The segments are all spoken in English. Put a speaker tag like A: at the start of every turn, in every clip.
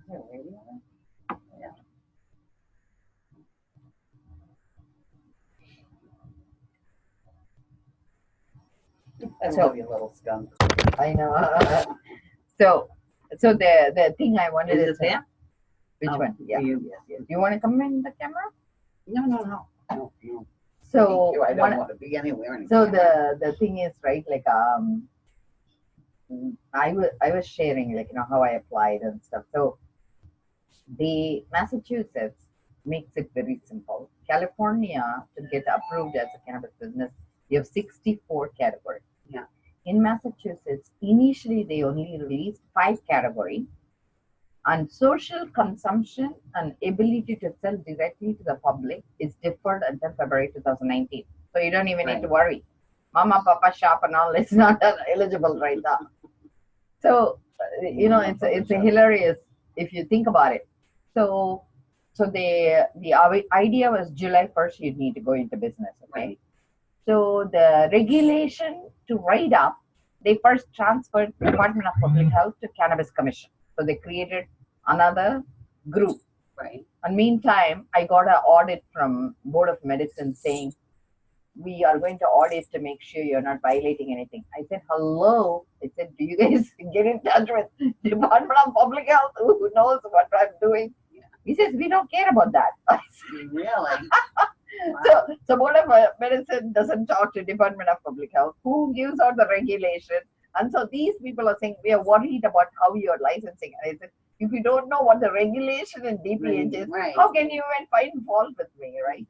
A: Yeah. I love you, little skunk.
B: I know. So, the thing I wanted
A: Is
B: to
A: it
B: say.
A: there?
B: Which
A: Oh,
B: one? Yeah.
A: Yes, yes.
B: You want to come in the camera?
A: No, no, no. No, no.
B: So
A: Thank you. I don't want to be anywhere in
B: So
A: camera.
B: the thing is, right, like I was sharing, like, how I applied and stuff. So the Massachusetts makes it very simple. California, to get approved as a cannabis business, you have 64 categories.
A: Yeah.
B: In Massachusetts, initially they only released 5 categories, and social consumption and ability to sell directly to the public is deferred until February 2019. So you don't even need to worry. Mama, Papa shop and all is not eligible right now. So it's a hilarious if you think about it. So the idea was July 1st you need to go into business. Okay.
A: Right.
B: So the regulation to write up, they first transferred Department of Public Health to Cannabis Commission. So they created another group.
A: Right.
B: And meantime, I got an audit from Board of Medicine saying we are going to audit to make sure you're not violating anything. I said, hello. I said, do you guys get in touch with Department of Public Health who knows what I'm doing?
A: Yeah.
B: He says, we don't care about that. I
A: said, really?
B: So Board of Medicine doesn't talk to Department of Public Health. Who gives out the regulation? And so these people are saying, we are worried about how you're licensing. And I said, if you don't know what the regulation in DPH is, how can you even find fault with me, right?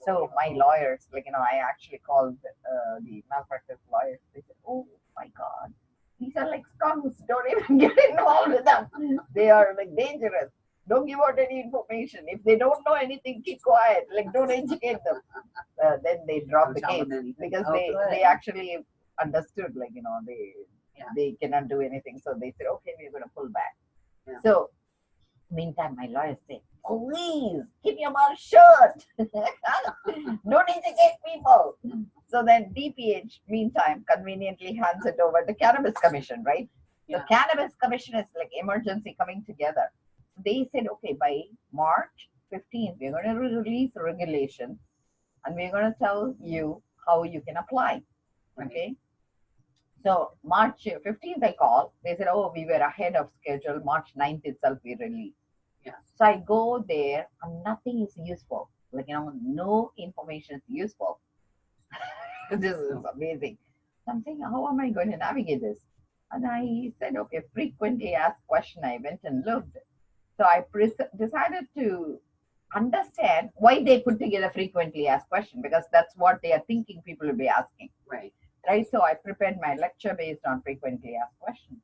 B: So my lawyers, I actually called the malpractice lawyers. They said, oh my God, these are like skunks. Don't even get involved with them. They are like dangerous. Don't give out any information. If they don't know anything, keep quiet. Like, don't educate them. Then they drop the case because they actually understood, they cannot do anything. So they said, okay, we're going to pull back. Yeah. So meantime, my lawyers say, please keep your mouth shut. Don't educate people. So then DPH, meantime, conveniently hands it over to Cannabis Commission, right? Yeah. The Cannabis Commission is like emergency coming together. They said, okay, by March 15th, we're going to release regulations and we're going to tell you how you can apply. Okay. So March 15th, I called. They said, oh, we were ahead of schedule. March 9th itself, we released. Yeah. So I go there and nothing is useful. No information is useful. This is amazing. So I'm saying, how am I going to navigate this? And I said, okay, frequently asked question. I went and looked. So I decided to understand why they put together frequently asked question, because that's what they are thinking people will be asking. Right. Right. So I prepared my lecture based on frequently asked questions.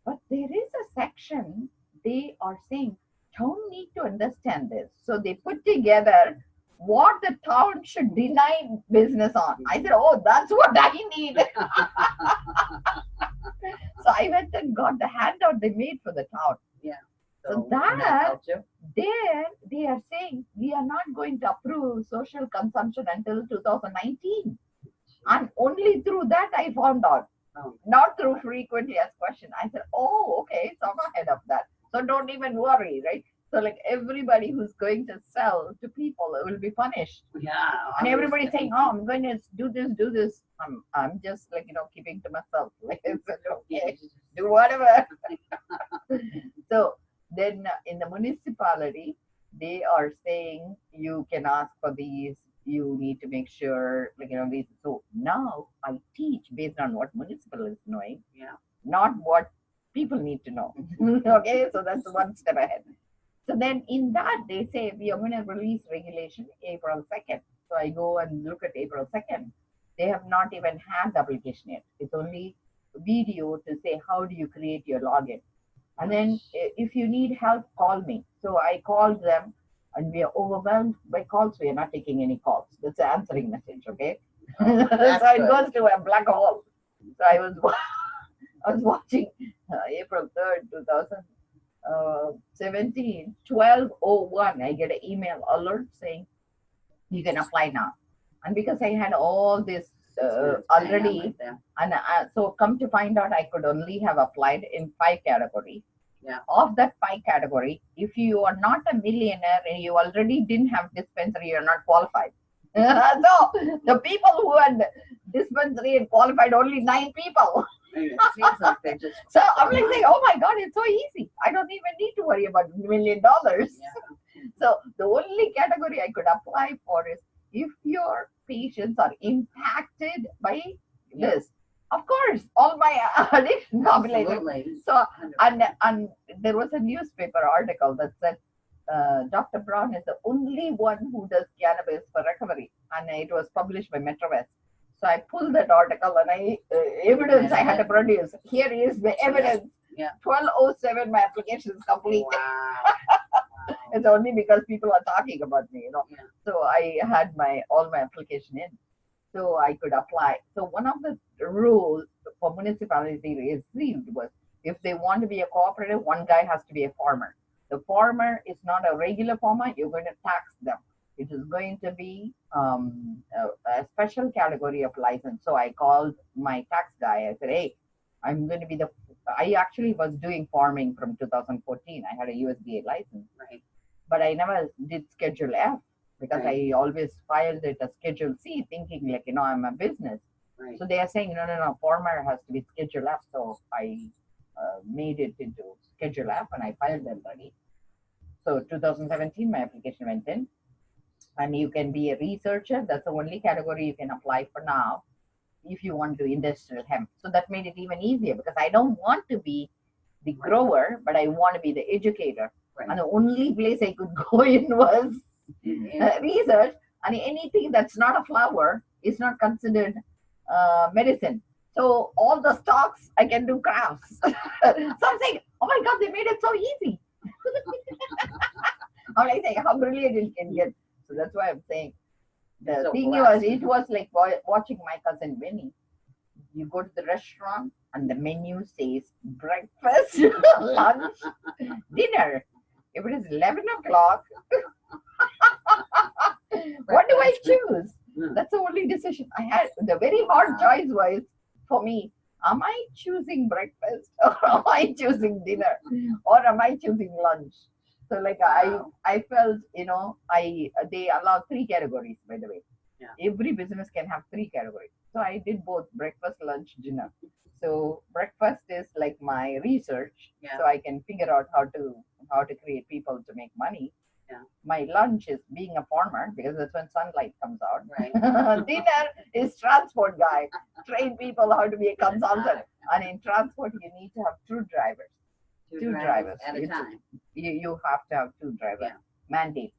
B: But there is a section they are saying town need to understand this. So they put together what the town should deny business on. I said, oh, that's what I need. So I went and got the handout they made for the town. Yeah. So that there they are saying we are not going to approve social consumption until 2019. And only through that I found out. Not through frequently asked question. I said, oh, okay, so I'm ahead of that. So don't even worry, right? So like everybody who's going to sell to people will be punished. Yeah. And everybody's saying, oh, I'm going to do this. I'm just keeping to myself. Like, okay, do whatever. So then in the municipality, they are saying you can ask for these. You need to make sure, these. So now I teach based on what municipal is knowing, yeah, not what people need to know. Okay, so that's one step ahead. So then in that they say we are going to release regulation April 2nd. So I go and look at April 2nd. They have not even had the application yet. It's only video to say how do you create your login. And then if you need help, call me. So I called them and we are overwhelmed by calls. We are not taking any calls. That's an answering message, okay? So it goes to a black hole. So I was watching April 3rd, 2017, 12:01. I get an email alert saying you can apply now. And because I had all this already, and so come to find out, I could only have applied in 5 categories.
A: Yeah.
B: Of that 5 category, if you are not a millionaire and you already didn't have dispensary, you're not qualified. So the people who had dispensary and qualified only 9 people.
A: It seems like they just.
B: So I'm like saying, oh my God, it's so easy. I don't even need to worry about $1 million.
A: Yeah.
B: So the only category I could apply for is if your patients are impacted by this. Of course, all my addiction population.
A: Absolutely.
B: So
A: 100%.
B: and there was a newspaper article that said Dr. Brown is the only one who does cannabis for recovery, and it was published by MetroWest. So I pulled that article and evidence I had to produce. Here is the evidence.
A: Yeah.
B: 12:07, my application is complete.
A: Wow.
B: It's only because people are talking about me,
A: Yeah.
B: So I had all my application in, so I could apply. So one of the rules for municipality received was if they want to be a cooperative, one guy has to be a farmer. The farmer is not a regular farmer. You're going to tax them. It is going to be a special category of license. So I called my tax guy. I said, hey, I'm going to be I actually was doing farming from 2014. I had a USDA license.
A: Right.
B: But I never did Schedule F because
A: Right.
B: I always filed it as Schedule C, thinking like, I'm a business.
A: Right.
B: So they are saying, no, farmer has to be Schedule F. So I made it into Schedule F and I filed them already. So 2017, my application went in. And you can be a researcher. That's the only category you can apply for now if you want to do industrial hemp. So that made it even easier because I don't want to be the grower, but I want to be the educator.
A: Right.
B: And the only place I could go in was research. And anything that's not a flower is not considered medicine. So all the stocks I can do crafts. So I'm saying, oh my God, they made it so easy. I'm like saying how brilliant it can get. So that's why I'm saying the
A: So
B: thing
A: blessed.
B: it was like watching my cousin Winnie. You go to the restaurant and the menu says breakfast, lunch, dinner. If it is 11 o'clock, what do I choose? That's the only decision I had. The very hard choice was for me, am I choosing breakfast or am I choosing dinner or am I choosing lunch? So like
A: Wow.
B: I felt, they allow 3 categories, by the way.
A: Yeah.
B: Every business can have 3 categories. So I did both breakfast, lunch, dinner. So breakfast is like my research.
A: Yeah.
B: So I can figure out how to create people to make money.
A: Yeah.
B: My lunch is being a farmer because that's when sunlight comes out.
A: Right.
B: Dinner is transport guy. Train people how to be a consultant. And in transport, you need to have 2 drivers. Two drivers.
A: at a time.
B: You have to have 2 drivers.
A: Yeah.
B: Mandate.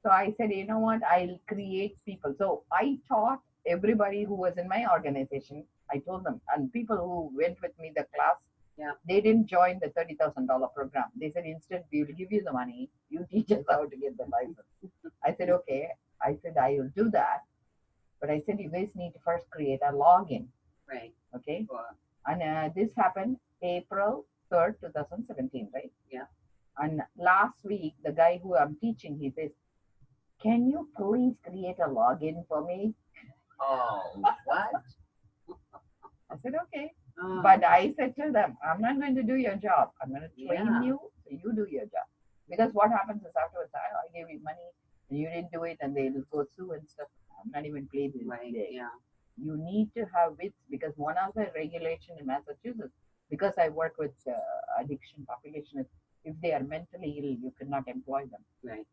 B: So I said, you know what? I'll create people. So I taught everybody who was in my organization. I told them, and people who went with me the class,
A: Yeah.
B: they didn't join the $30,000 program. They said, instead, we will give you the money. You teach us how to get the license. I said, okay. I said, I will do that. But I said, you guys need to first create a login.
A: Right.
B: Okay.
A: Well,
B: And this happened April 3rd, 2017, right?
A: Yeah.
B: And last week, the guy who I'm teaching, he says, can you please create a login for me?
A: oh, what?
B: I said, okay.
A: Oh,
B: But I said to them, I'm not going to do your job. I'm going to train
A: Yeah.
B: you so you do your job. Because what happens is afterwards, I gave you money and you didn't do it and they'll go sue and stuff. I'm not even playing this
A: right.
B: game.
A: Yeah.
B: You need to have wits because one of the regulation in Massachusetts, because I work with addiction population, is if they are mentally ill, you cannot employ them.
A: Right.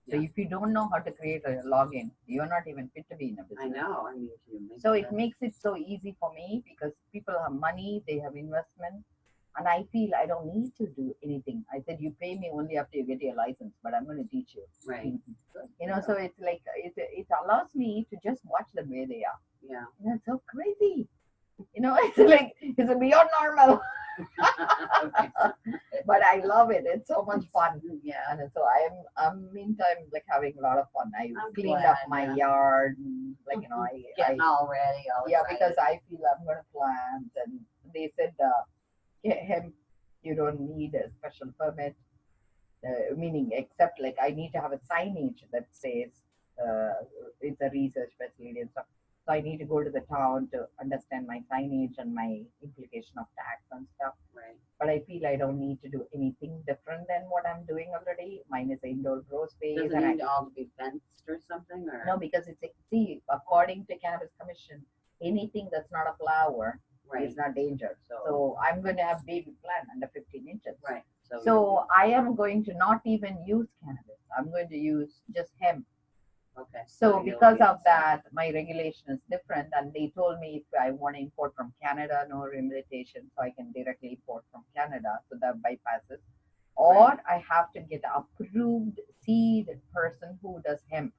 B: So
A: Yeah.
B: if you don't know how to create a login, you're not even fit to be in a business.
A: I know. I mean, can you make
B: So
A: that?
B: it makes it so easy for me because people have money, they have investment, and I feel I don't need to do anything. I said, you pay me only after you get your license, but I'm going to teach you.
A: Right.
B: So it's like it allows me to just watch them where they are.
A: Yeah.
B: It's so crazy. It's like it's beyond normal, but I love it. It's so much fun.
A: Yeah.
B: And so I'm meantime like having a lot of fun. I
A: I'm
B: cleaned
A: glad,
B: up my
A: yeah.
B: yard, and, like I
A: Getting all ready. All
B: yeah,
A: excited.
B: because I feel I'm going to plant, and they said hemp you don't need a special permit, meaning except like I need to have a signage that says it's a research facility and stuff. So I need to go to the town to understand my signage and my implication of tax and stuff.
A: Right.
B: But I feel I don't need to do anything different than what I'm doing already. Mine is indoor grow space.
A: Does it
B: And
A: need all to be fenced or something, or?
B: no, because see, according to Cannabis Commission, anything that's not a flower
A: Right.
B: is not danger.
A: So,
B: So I'm going to have baby plant under 15 inches.
A: right.
B: So I am going to not even use cannabis. I'm going to use just hemp.
A: okay.
B: So
A: you'll
B: because
A: be-
B: of that, my regulation is different, and they told me if I want to import from Canada, no limitation, so I can directly import from Canada, so that bypasses. Or
A: Right.
B: I have to get approved seed person who does hemp.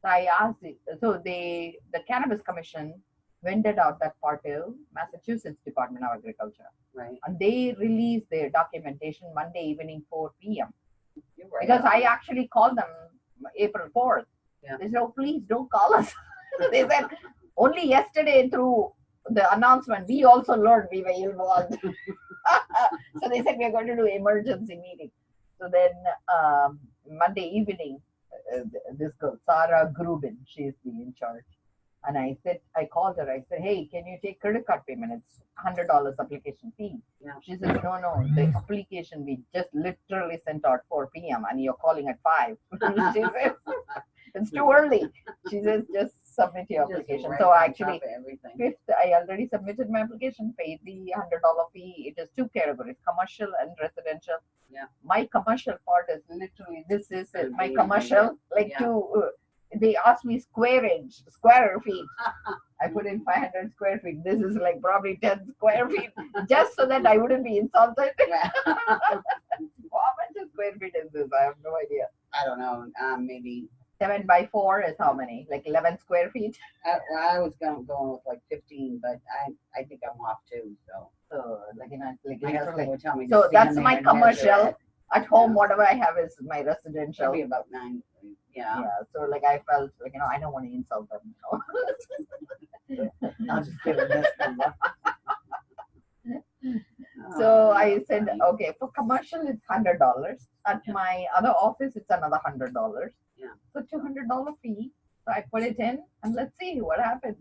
B: So I asked, so the Cannabis Commission vended out that part to Massachusetts Department of Agriculture,
A: Right.
B: and they released their documentation Monday evening 4 p.m.
A: You're right.
B: Because I actually called them April 4th.
A: Yeah.
B: They said, oh, please don't call us. They said, only yesterday through the announcement, we also learned we were involved. So they said, we're going to do emergency meeting. So then Monday evening, this girl, Sarah Grubin, she's the in charge. And I called her, I said, hey, can you take credit card payment? It's $100 application fee.
A: Yeah.
B: She says, no, the application we just literally sent out 4 p.m. and you're calling at 5. She says, it's too early. She says, just submit your
A: Just
B: application.
A: right
B: So
A: on
B: actually,
A: top of everything.
B: 5th, I already submitted my application, paid the $100 fee. It is 2 categories, commercial and residential.
A: Yeah.
B: My commercial part is literally, this is it. My
A: Okay,
B: commercial, like
A: yeah.
B: they asked me square feet. I put in 500 square feet. This is like probably 10 square feet, just so that I wouldn't be insulted.
A: Yeah.
B: How much square feet is this? I have no idea.
A: I don't know. Maybe.
B: 7 by 4 is how many? Like 11 square feet.
A: I was going with like 15, but I think I'm off too. So
B: So like
A: my
B: literally.
A: husband would tell me.
B: So
A: to stand
B: that's
A: there
B: my
A: and measure
B: commercial.
A: it.
B: At home,
A: Yeah.
B: whatever I have is my residential.
A: Maybe about 9. Yeah.
B: Yeah. So like I felt like I don't want to insult them.
A: I'll just give him this number.
B: So
A: Oh,
B: I
A: that's
B: said,
A: funny.
B: okay, for commercial it's $100. At
A: Yeah.
B: my other office, it's another $100.
A: Yeah.
B: So $200 fee. So I put it in and let's see what happens.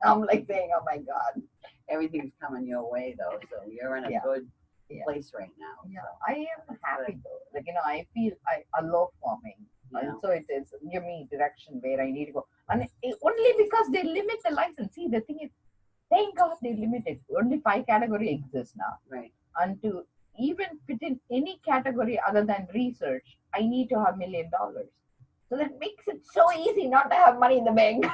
B: I'm like saying, oh my God.
A: Everything's coming your way though, so you're in a
B: Yeah.
A: good
B: Yeah.
A: place right now.
B: Yeah,
A: So,
B: I am happy though. Like I feel I love farming.
A: yeah.
B: And so it's give me direction where I need to go. And only because they limit the license. See, the thing is, thank God they limit it. Only 5 category exists now.
A: Right.
B: And to even fit in any category other than research, I need to have $1 million. So that makes it so easy not to have money in the bank.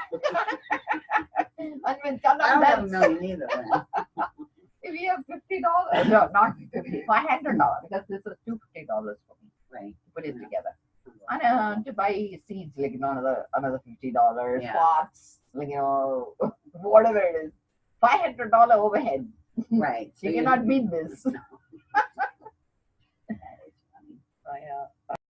B: And with
A: I don't have a
B: that's,
A: million either. Then.
B: if you have $50, no, not $50, $500, because this is $250 for me
A: Right.
B: to put it
A: Yeah.
B: together. And to buy seeds, like another $50,
A: Yeah.
B: pots, like whatever it is, $500 overhead.
A: Right.
B: You cannot beat this.